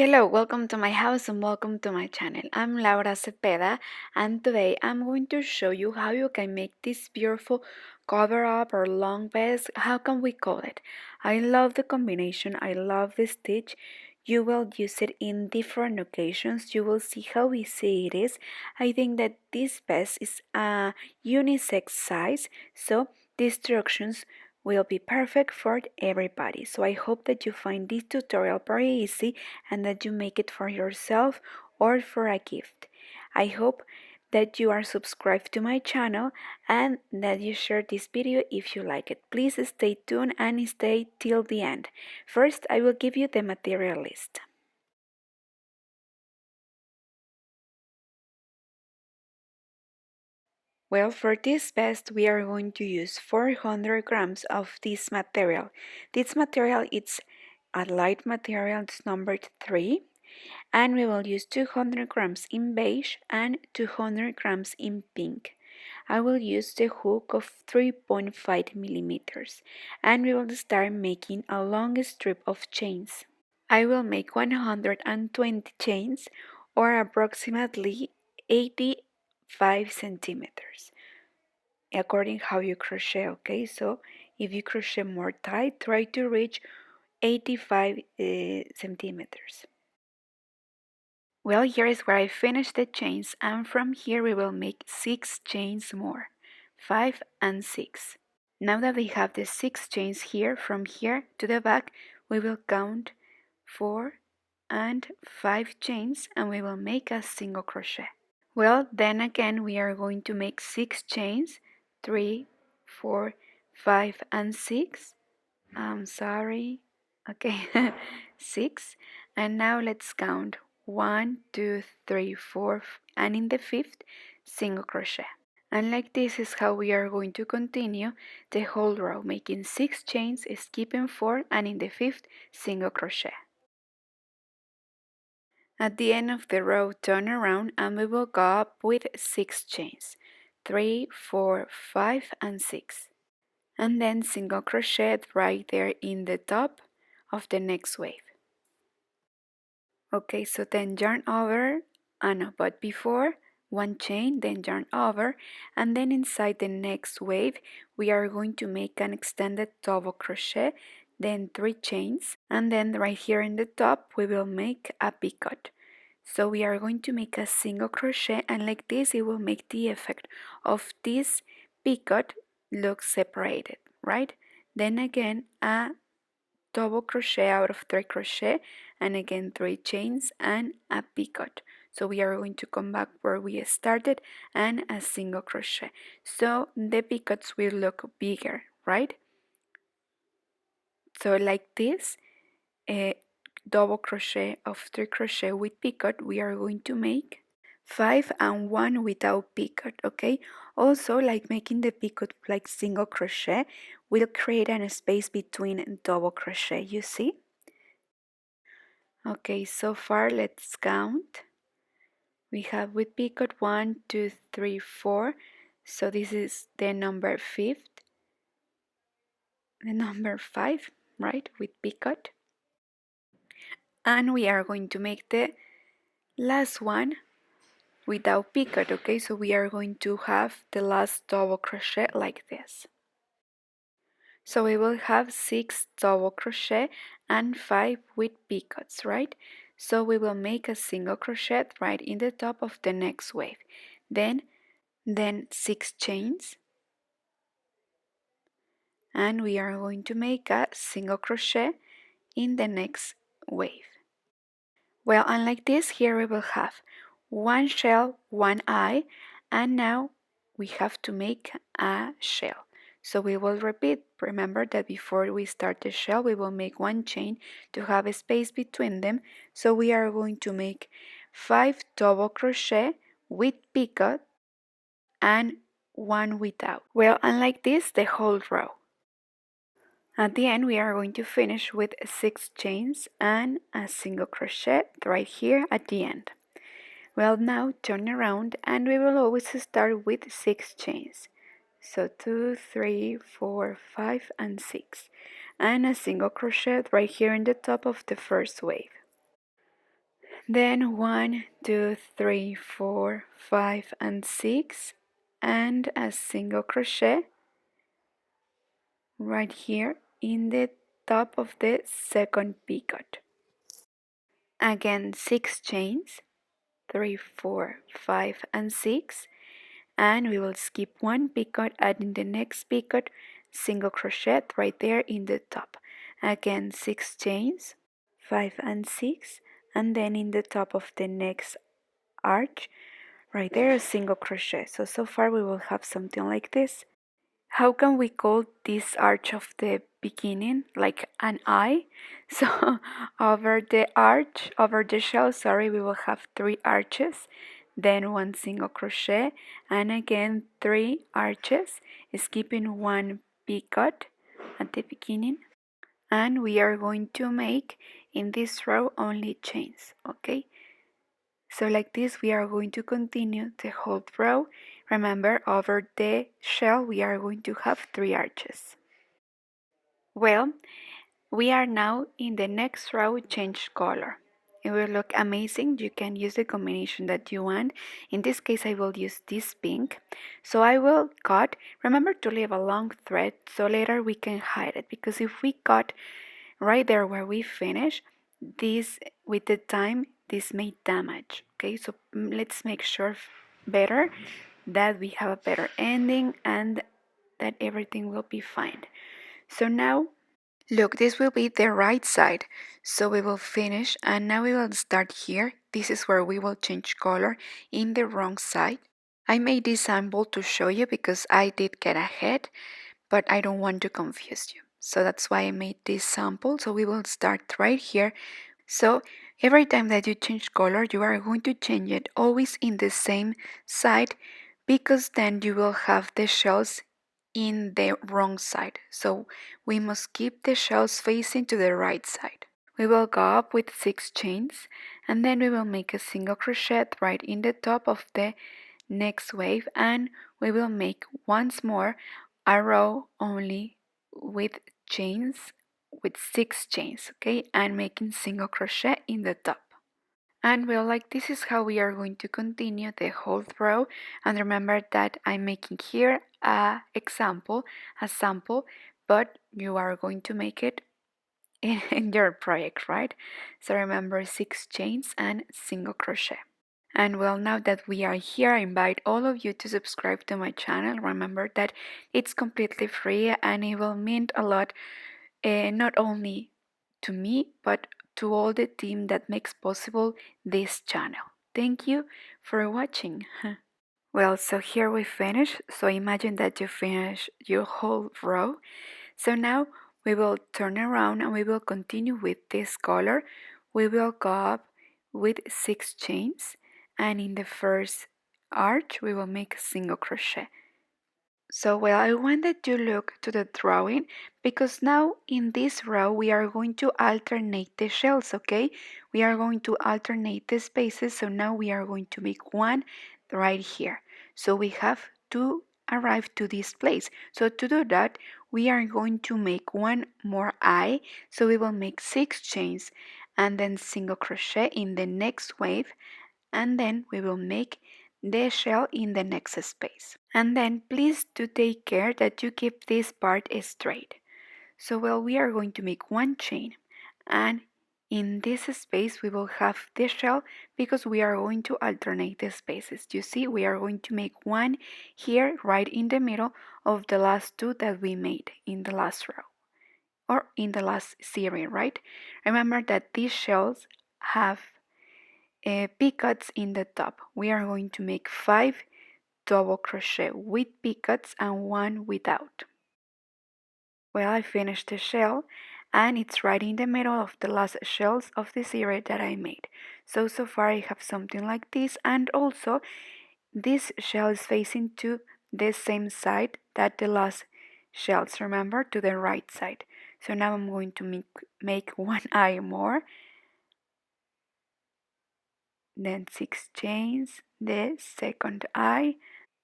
Hello, welcome to my house and welcome to my channel. I'm Laura Cepeda and today I'm going to show you how you can make this beautiful cover up or long vest. How can we call it? I love the combination, I love the stitch. You will use it in different occasions. You will see how easy it is. I think that this vest is a unisex size, so the instructions will be perfect for everybody. So I hope that you find this tutorial very easy and that you make it for yourself or for a gift. I hope that you are subscribed to my channel and that you share this video if you like it. Please stay tuned and stay till the end. First, I will give you the material list. Well, for this vest, we are going to use 400 grams of this material. This material is a light material, it's numbered 3. And we will use 200 grams in beige and 200 grams in pink. I will use the hook of 3.5 millimeters and we will start making a long strip of chains. I will make 120 chains or approximately 85 centimeters according how you crochet, okay? So if you crochet more tight, try to reach 85 centimeters. Well, here is where I finished the chains, and from here we will make 6 chains more, 5 and 6. Now that we have the 6 chains here, from here to the back, we will count 4 and 5 chains and we will make a single crochet. Well, then again we are going to make 6 chains, 3, 4, 5 and 6. I'm sorry. Okay, 6. And now let's count 1, 2, 3, 4, and in the 5th, single crochet. And like this is how we are going to continue the whole row, making 6 chains, skipping 4, and in the 5th, single crochet. At the end of the row, turn around and we will go up with 6 chains, 3, 4, 5, and 6. And then single crochet right there in the top of the next wave. Okay, so then yarn over, no, but before, 1 chain, then yarn over, and then inside the next wave we are going to make an extended double crochet, then 3 chains, and then right here in the top we will make a picot. So we are going to make a single crochet, and like this it will make the effect of this picot look separated, right? Then again a double crochet out of 3 crochet, and again 3 chains and a picot. So we are going to come back where we started and a single crochet. So the picots will look bigger, right? So like this, a double crochet of 3 crochet with picot, we are going to make 5 and 1 without picot, okay? Also, like making the picot like single crochet will create a space between double crochet, you see? Okay, so far let's count. We have with picot 1, 2, 3, 4. So this is the number 5th, the number 5, right? With picot. And we are going to make the last one without picot, okay? So we are going to have the last double crochet like this. So we will have 6 double crochet and 5 with picots, right? So we will make a single crochet right in the top of the next wave. Then 6 chains. And we are going to make a single crochet in the next wave. Well, and like this, here we will have 1 shell, 1 eye, and now we have to make a shell. So we will repeat. Remember that before we start the shell, we will make 1 chain to have a space between them. So we are going to make 5 double crochet with picot and 1 without. Well, and like this, the whole row. At the end, we are going to finish with 6 chains and a single crochet right here at the end. Well, now turn around and we will always start with 6 chains. So 2, 3, 4, 5 and 6. And a single crochet right here in the top of the first wave. Then 1, 2, 3, 4, 5, and 6, and a single crochet right here in the top of the second picot. Again 6 chains, 3, 4, 5, and 6, and we will skip one picot, and in the next picot single crochet right there in the top. Again 6 chains, 5 and 6, and then in the top of the next arch right there a single crochet. So far we will have something like this. How can we call this arch of the beginning like an eye? So over the arch, over the shell, sorry, we will have 3 arches, then 1 single crochet, and again 3 arches, skipping 1 picot at the beginning, and we are going to make in this row only chains, okay? So like this we are going to continue the whole row. Remember, over the shell we are going to have 3 arches. Well, we are now in the next row, change color. It will look amazing. You can use the combination that you want. In this case I will use this pink. So I will cut. Remember to leave a long thread so later we can hide it, because if we cut right there where we finish, this with the time this may damage. Okay, so let's make sure better that we have a better ending and that everything will be fine. So now look, this will be the right side, so we will finish, and now we will start here. This is where we will change color in the wrong side. I made this sample to show you because I did get ahead, but I don't want to confuse you. So that's why I made this sample. So we will start right here. So every time that you change color, you are going to change it always in the same side, because then you will have the shells in the wrong side. So we must keep the shells facing to the right side. We will go up with 6 chains, and then we will make a single crochet right in the top of the next wave, and we will make once more a row only with chains, with 6 chains, okay, and making single crochet in the top. And well, like this is how we are going to continue the whole row. And remember that I'm making here a example, a sample, but you are going to make it in your project, right? So remember 6 chains and single crochet. And well, now that we are here, I invite all of you to subscribe to my channel. Remember that it's completely free and it will mean a lot, not only to me, but to all the team that makes possible this channel. Thank you for watching. Well, so here we finish. So imagine that you finish your whole row. So now we will turn around and we will continue with this color. We will go up with 6 chains, and in the first arch we will make a single crochet. So well, I wanted to look to the drawing because now in this row we are going to alternate the shells, okay? We are going to alternate the spaces, so now we are going to make one right here. So we have to arrive to this place. So to do that, we are going to make one more eye. So we will make 6 chains and then single crochet in the next wave, and then we will make the shell in the next space. And then please do take care that you keep this part straight. So well, we are going to make one chain, and in this space we will have the shell because we are going to alternate the spaces. You see, we are going to make one here right in the middle of the last 2 that we made in the last row or in the last series, right? Remember that these shells have picots in the top. We are going to make 5 double crochet with picots and 1 without. Well, I finished the shell and it's right in the middle of the last shells of the series that I made. So far I have something like this, and also this shell is facing to the same side that the last shells, remember, to the right side. So now I'm going to make one eye more, then 6 chains, the second eye,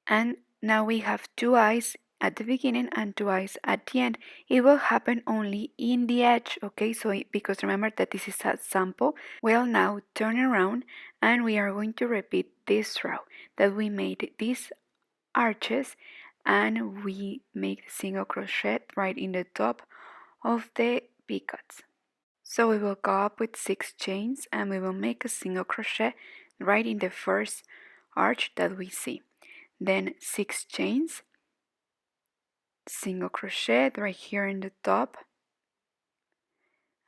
and now we have 2 eyes at the beginning and twice at the end. It will happen only in the edge, okay? So because remember that this is a sample. Well, now turn around and we are going to repeat this row that we made these arches, and we make the single crochet right in the top of the picots. So we will go up with 6 chains and we will make a single crochet right in the first arch that we see. Then 6 chains, single crochet right here in the top,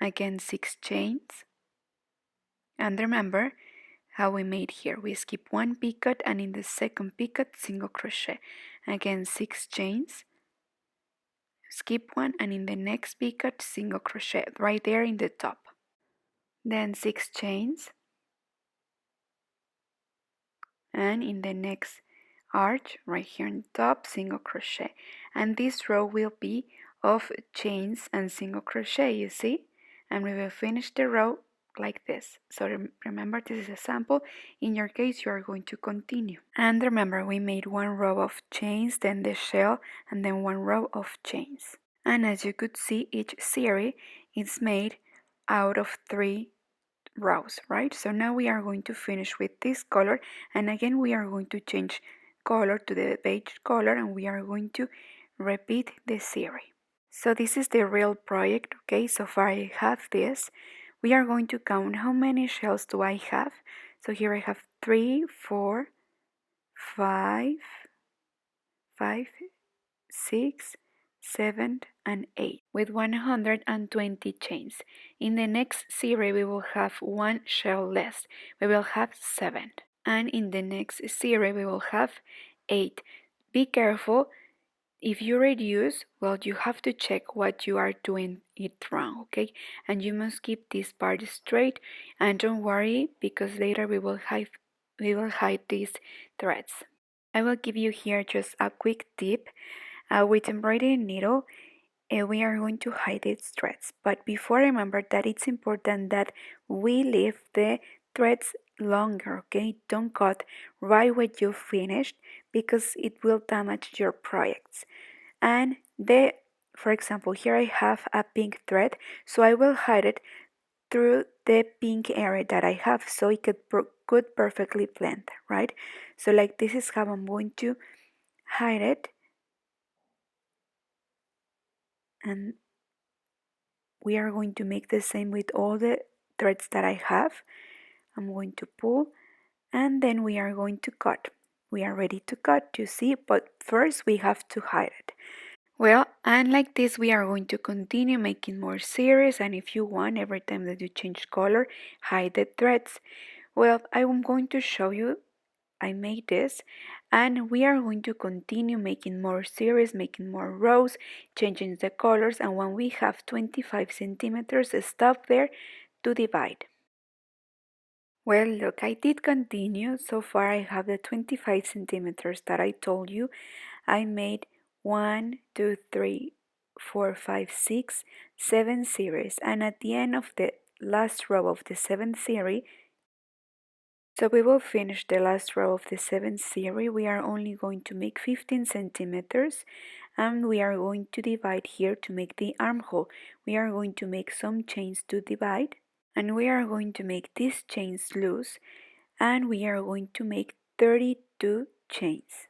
again 6 chains, and remember how we made here. We skip one picot and in the second picot single crochet, again 6 chains, skip one and in the next picot single crochet right there in the top, then 6 chains, and in the next arch right here on top single crochet, and this row will be of chains and single crochet, you see, and we will finish the row like this. So remember, this is a sample. In your case you are going to continue, and remember we made one row of chains, then the shell, and then one row of chains, and as you could see each series is made out of 3 rows, right? So now we are going to finish with this color, and again we are going to change color to the beige color, and we are going to repeat the series. So this is the real project, okay? So far I have this. We are going to count how many shells do I have. So here I have 3, 4, 5, 6, 7, and 8 with 120 chains. In the next series we will have 1 shell less. We will have 7. And in the next series we will have 8. Be careful. If you reduce, well, you have to check what you are doing it wrong, okay? And you must keep this part straight, and don't worry because later we will hide these threads. I will give you here just a quick tip. With embroidery needle, we are going to hide its threads. But before, remember that it's important that we leave the threads longer, okay? Don't cut right when you finished because it will damage your projects. And for example, here I have a pink thread, so I will hide it through the pink area that I have so it could perfectly blend, right? So like this is how I'm going to hide it. And we are going to make the same with all the threads that I have. I'm going to pull and then we are going to cut. We are ready to cut, you see, but first we have to hide it. Well, and like this we are going to continue making more series, and if you want, every time that you change color, hide the threads. Well, I'm going to show you. I made this, and we are going to continue making more series, making more rows, changing the colors, and when we have 25 centimeters, stop there to divide. Well, look, I did continue. So far I have the 25 centimeters that I told you. I made 1, 2, 3, 4, 5, 6, 7 series, and at the end of the last row of the 7th series, so we will finish the last row of the 7th series. We are only going to make 15 centimeters, and we are going to divide here to make the armhole. We are going to make some chains to divide, and we are going to make these chains loose, and we are going to make 32 chains.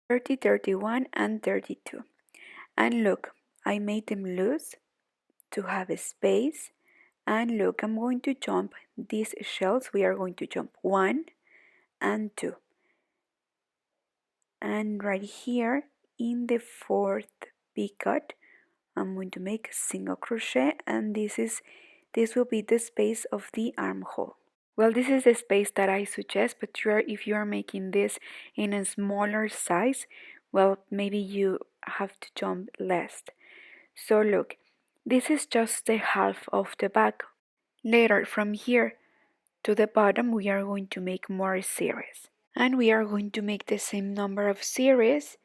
30, 31, and 32. And look, I made them loose to have a space. And look, I'm going to jump these shells. We are going to jump 1 and 2. And right here in the 4th picot, I'm going to make a single crochet, and this will be the space of the armhole. Well, this is the space that I suggest, but if you are making this in a smaller size, well, maybe you have to jump less. So look, this is just the half of the back. Later, from here to the bottom, we are going to make more series. And we are going to make the same number of series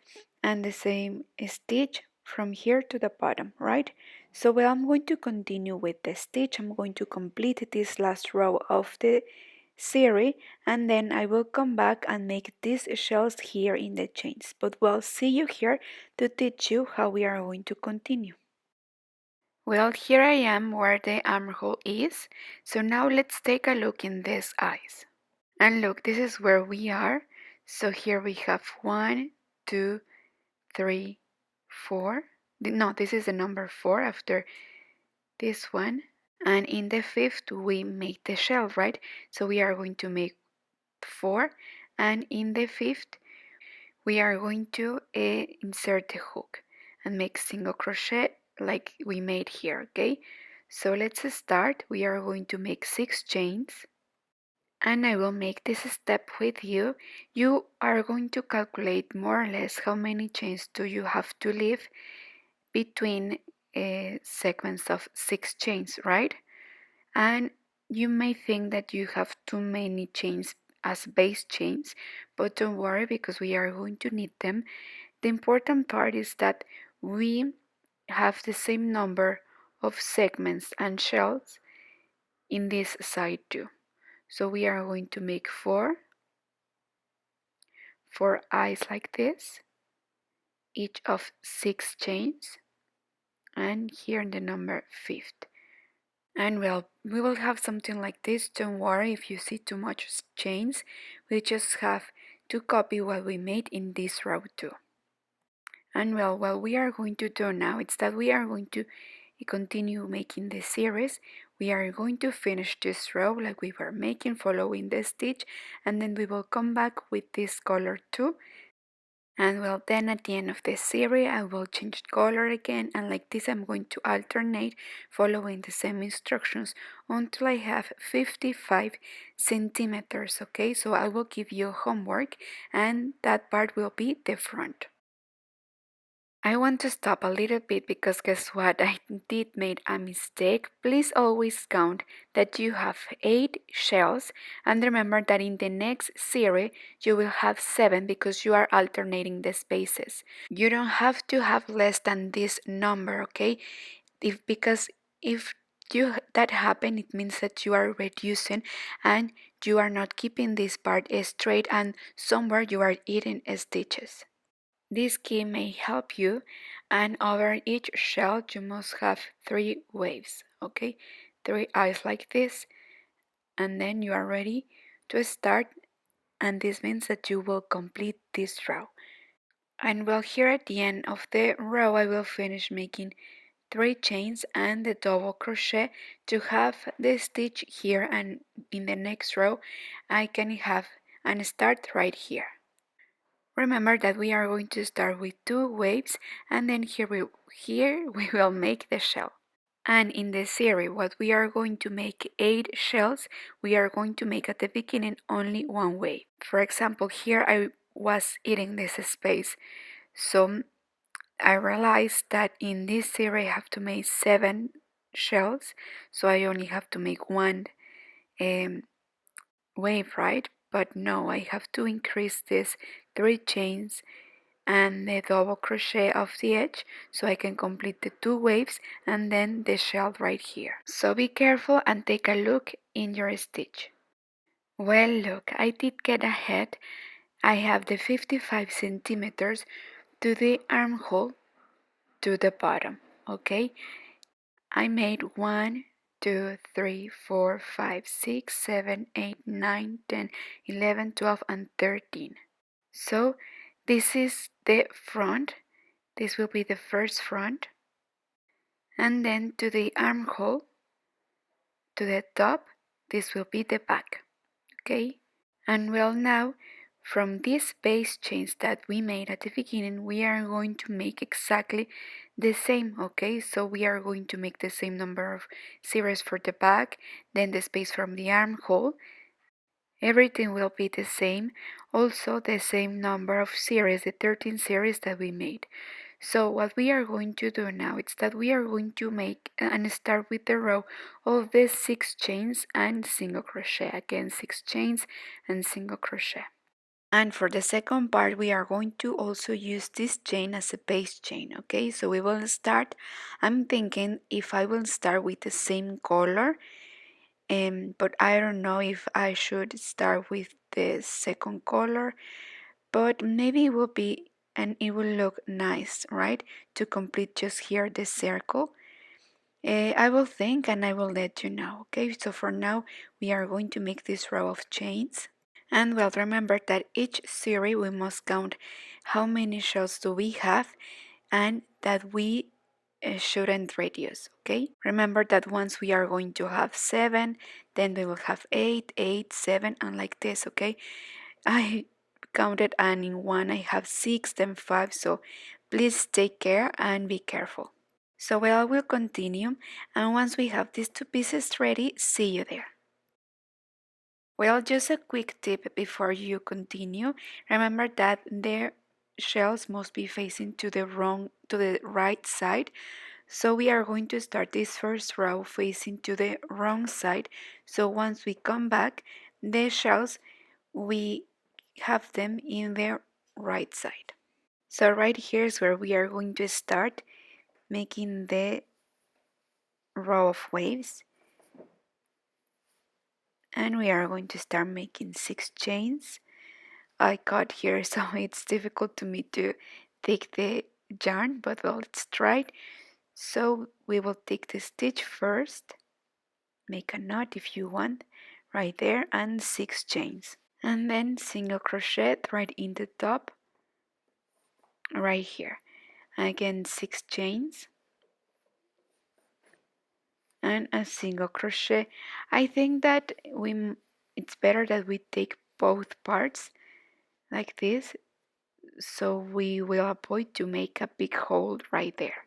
and the same stitch from here to the bottom, right? So I'm going to continue with the stitch. I'm going to complete this last row of the series, and then I will come back and make these shells here in the chains. But we'll see you here to teach you how we are going to continue. Well, here I am where the armhole is. So now let's take a look in these eyes. And look, this is where we are. So here we have 1, 2, 3, 4. No, this is the number 4 after this one. And in the fifth, we make the shell, right? So we are going to make 4. And in the fifth, we are going to insert the hook and make single crochet like we made here, okay? So let's start. We are going to make 6 chains. And I will make this step with you. You are going to calculate more or less how many chains do you have to leave between segments of 6 chains, right? And you may think that you have too many chains as base chains, but don't worry because we are going to need them. The important part is that we have the same number of segments and shells in this side too. So we are going to make 4 eyes like this, each of 6 chains, and here the number 5th. And well, we will have something like this. Don't worry if you see too much chains. We just have to copy what we made in this row too. And well, what we are going to do now is that we are going to continue making the series. We are going to finish this row like we were making, following the stitch, and then we will come back with this color too. And well, then at the end of the series I will change color again, and like this I'm going to alternate following the same instructions until I have 55 centimeters. Okay, so I will give you homework, and that part will be the front. I want to stop a little bit because guess what? I did make a mistake. Please always count that you have 8 shells, and remember that in the next series you will have 7 because you are alternating the spaces. You don't have to have less than this number, okay? Because if that happen, it means that you are reducing and you are not keeping this part straight, and somewhere you are eating stitches. This key may help you, and over each shell you must have 3 waves, okay? 3 eyes like this, and then you are ready to start, and this means that you will complete this row. And well, here at the end of the row I will finish making 3 chains and the double crochet to have the stitch here, and in the next row I can have and start right here. Remember that we are going to start with 2 waves, and then here we will make the shell. And in the series, what we are going to make 8 shells, we are going to make at the beginning only 1 wave. For example, here I was eating this space, so I realized that in this series I have to make 7 shells, so I only have to make 1 wave, right? But no, I have to increase this 3 chains and the double crochet of the edge so I can complete the 2 waves and then the shell right here. So be careful and take a look in your stitch. Well, look, I did get ahead. I have the 55 centimeters to the armhole to the bottom, okay? I made 1, 2, 3, 4, 5, 6, 7, 8, 9, 10, 11, 12, and 13. So this is the front. This will be the first front. And then to the armhole, to the top, this will be the back. Okay? And well, now from these base chains that we made at the beginning, we are going to make exactly the same, okay? So we are going to make the same number of series for the back, then the space from the armhole. Everything will be the same, also the same number of series, the 13 series that we made. So what we are going to do now is that we are going to make and start with the row of the 6 chains and single crochet. Again, 6 chains and single crochet. And for the second part, we are going to also use this chain as a base chain, okay? So we will start, I'm thinking if I will start with the same color, but I don't know if I should start with the second color, but maybe it will be and it will look nice, right? To complete just here the circle. I will think and I will let you know. Okay, so for now we are going to make this row of chains. And well, remember that each series we must count how many shells do we have and that we shouldn't reduce. Okay, remember that once we are going to have 7, then we will have 8, 8, 7, and like this. Okay, I counted and in one I have 6, then 5, so please take care and be careful. So well, I will continue, and once we have these two pieces ready, see you there. Well, just a quick tip before you continue. Remember that the shells must be facing to the right side. So we are going to start this first row facing to the wrong side. So once we come back, the shells we have them in the right side. So right here is where we are going to start making the row of waves, and we are going to start making 6 chains. I cut here so it's difficult to me to take the yarn, but well, let's try it. So we will take the stitch first, make a knot if you want right there, and 6 chains, and then single crochet right in the top right here, again 6 chains and a single crochet. I think that it's better that we take both parts like this, so we will avoid to make a big hole right there.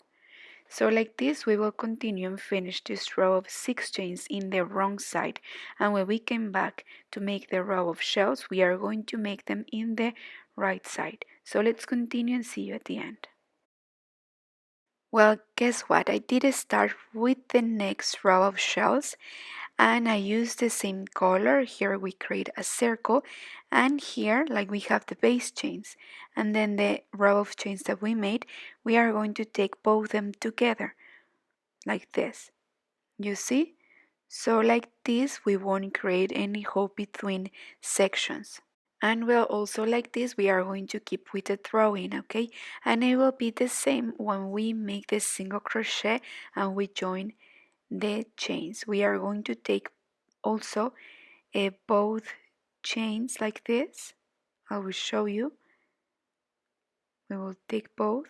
So like this we will continue and finish this row of 6 chains in the wrong side, and when we come back to make the row of shells we are going to make them in the right side. So let's continue and see you at the end. Well, guess what? I did start with the next row of shells and I use the same color. Here we create a circle, and here like we have the base chains, and then the row of chains that we made, we are going to take both them together like this, you see? So like this we won't create any hole between sections. And well, also like this we are going to keep with the throwing, okay? And it will be the same when we make the single crochet and we join the chains. We are going to take also both chains like this. I will show you. We will take both,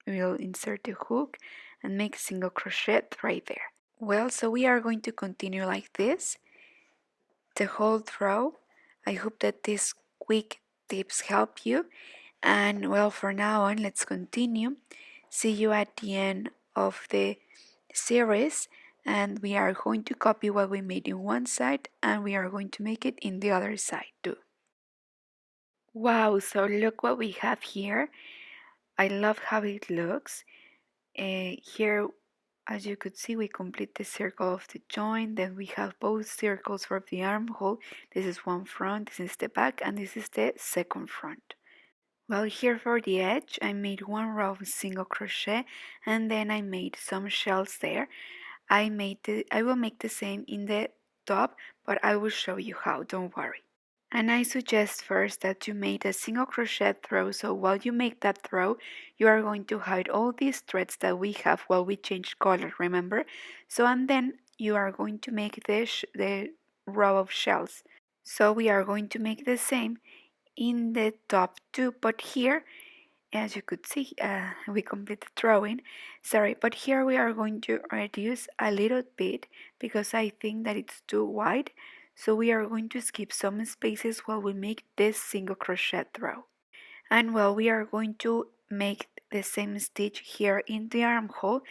we will insert the hook and make single crochet right there. Well, so we are going to continue like this the whole row. I hope that these quick tips help you, and well, for now on let's continue. See you at the end of the series, and we are going to copy what we made in one side and we are going to make it in the other side too. Wow, so look what we have here. I love how it looks. Here, as you could see, we complete the circle of the joint, then we have both circles for the armhole. This is one front, this is the back, and this is the second front. Well, here for the edge I made one row of single crochet and then I made some shells there. I will make the same in the top, but I will show you how, don't worry. And I suggest first that you make a single crochet throw, so while you make that throw, you are going to hide all these threads that we have while we change color, remember? So, and then you are going to make the row of shells. So we are going to make the same in the top too, but here, as you could see, we complete the drawing, sorry, but here we are going to reduce a little bit because I think that it's too wide, so we are going to skip some spaces while we make this single crochet row. And well, we are going to make the same stitch here in the armhole,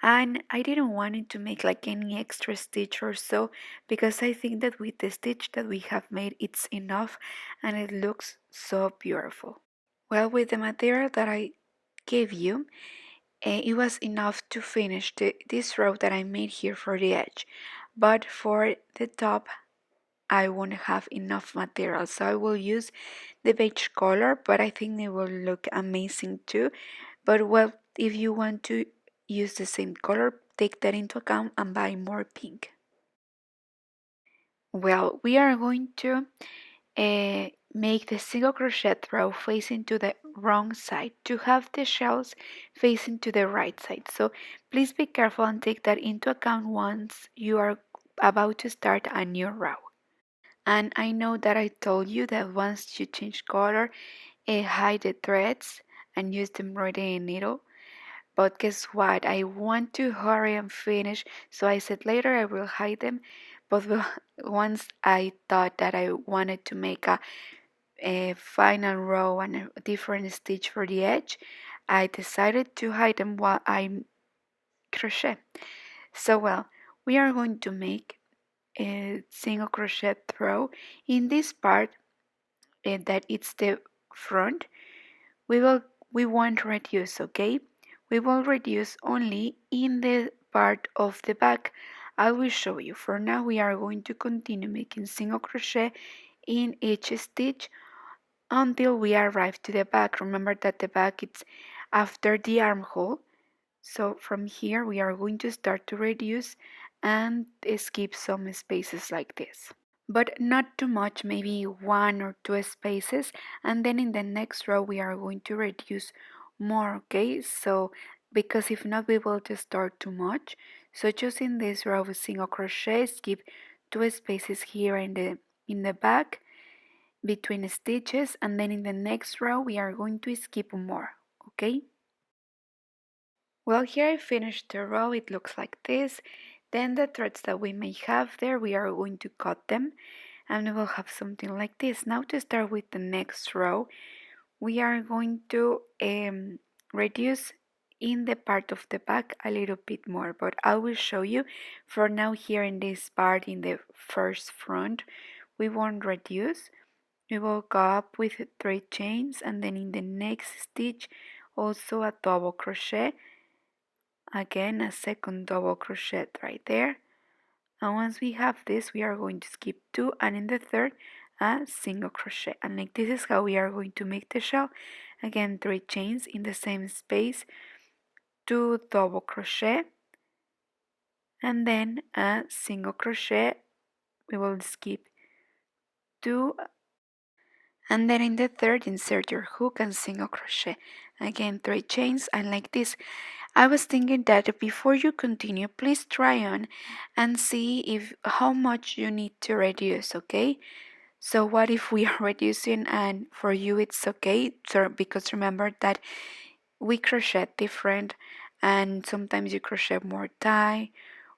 and I didn't want it to make like any extra stitch or so because I think that with the stitch that we have made it's enough and it looks so beautiful. Well, with the material that I gave you, it was enough to finish this row that I made here for the edge, but for the top I won't have enough material, so I will use the beige color, but I think it will look amazing too. But well, if you want to use the same color, take that into account and buy more pink. Well, we are going to make the single crochet row facing to the wrong side to have the shells facing to the right side. So please be careful and take that into account once you are about to start a new row. And I know that I told you that once you change color, hide the threads and use the embroidery needle. But guess what? I want to hurry and finish, so I said later I will hide them. But once I thought that I wanted to make a final row and a different stitch for the edge, I decided to hide them while I crochet. So well, we are going to make a single crochet row in this part that it's the front. We won't reduce, okay? We will reduce only in the part of the back. I will show you. For now we are going to continue making single crochet in each stitch until we arrive to the back. Remember that the back is after the armhole. So from here we are going to start to reduce and skip some spaces like this, but not too much, maybe one or two spaces, and then in the next row we are going to reduce more, okay? So because if not we will just start too much. So just in this row of single crochet, skip two spaces here in the back between stitches, and then in the next row we are going to skip more, okay? Well, here I finished the row. It looks like this. Then the threads that we may have there, we are going to cut them and we will have something like this. Now to start with the next row, we are going to reduce in the part of the back a little bit more, but I will show you. For now, here in this part, in the first front, we won't reduce. We will go up with 3 chains, and then in the next stitch also a double crochet, again a second double crochet right there, and once we have this we are going to skip 2, and in the third a single crochet, and like this is how we are going to make the shell. Again, 3 chains in the same space, 2 double crochet, and then a single crochet. We will skip 2, and then in the third insert your hook and single crochet. Again, 3 chains, and like this. I was thinking that before you continue, please try on and see if how much you need to reduce, okay? So what if we are reducing and for you it's okay? So because remember that we crochet different, and sometimes you crochet more tie,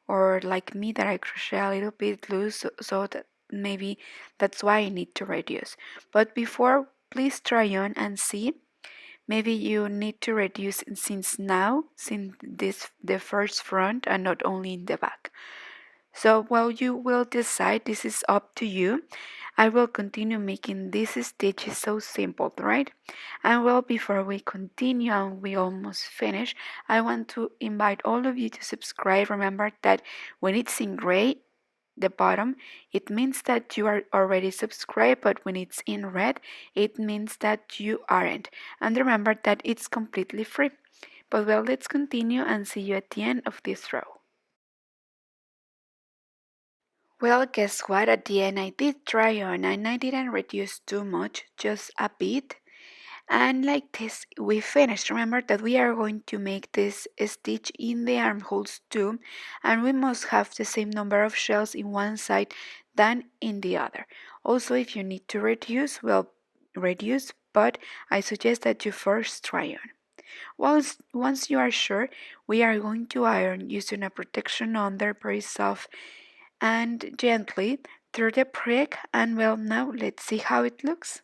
or like me that I crochet a little bit loose, so that maybe that's why I need to reduce. But before, please try on and see. Maybe you need to reduce since now, since this the first front and not only in the back. So while you will decide, this is up to you. I will continue making these stitches so simple, right? And well, before we continue and we almost finish, I want to invite all of you to subscribe. Remember that when it's in gray, the bottom, it means that you are already subscribed, but when it's in red, it means that you aren't. And remember that it's completely free. But well, let's continue and see you at the end of this row. Well, guess what? At the end, I did try on and I didn't reduce too much, just a bit. And like this, we finished. Remember that we are going to make this stitch in the armholes too, and we must have the same number of shells in one side than in the other. Also, if you need to reduce, well, reduce, but I suggest that you first try on. Once you are sure, we are going to iron using a protection under, very soft and gently through the prick, and well, now let's see how it looks.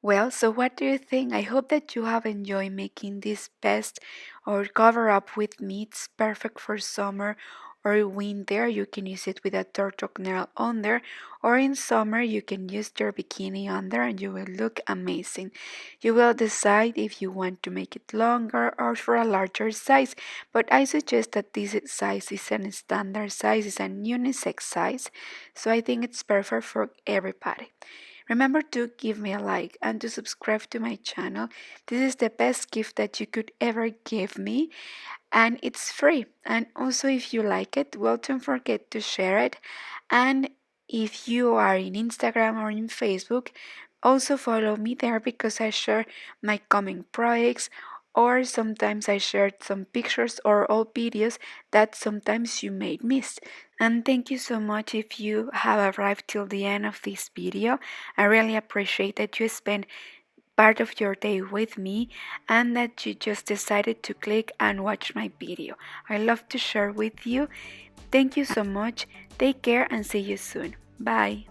Well, so what do you think? I hope that you have enjoyed making this vest or cover up with me. It's perfect for summer or winter. You can use it with a turtleneck under, or in summer you can use your bikini under and you will look amazing. You will decide if you want to make it longer or for a larger size, but I suggest that this size is a standard size, it's a unisex size, so I think it's perfect for everybody. Remember to give me a like and to subscribe to my channel. This is the best gift that you could ever give me, and it's free. And also, if you like it, well, don't forget to share it. And if you are in Instagram or in Facebook, also follow me there because I share my coming projects, or sometimes I share some pictures or old videos that sometimes you may miss. And thank you so much if you have arrived till the end of this video. I really appreciate that you spend part of your day with me and that you just decided to click and watch my video. I love to share with you. Thank you so much. Take care and see you soon. Bye.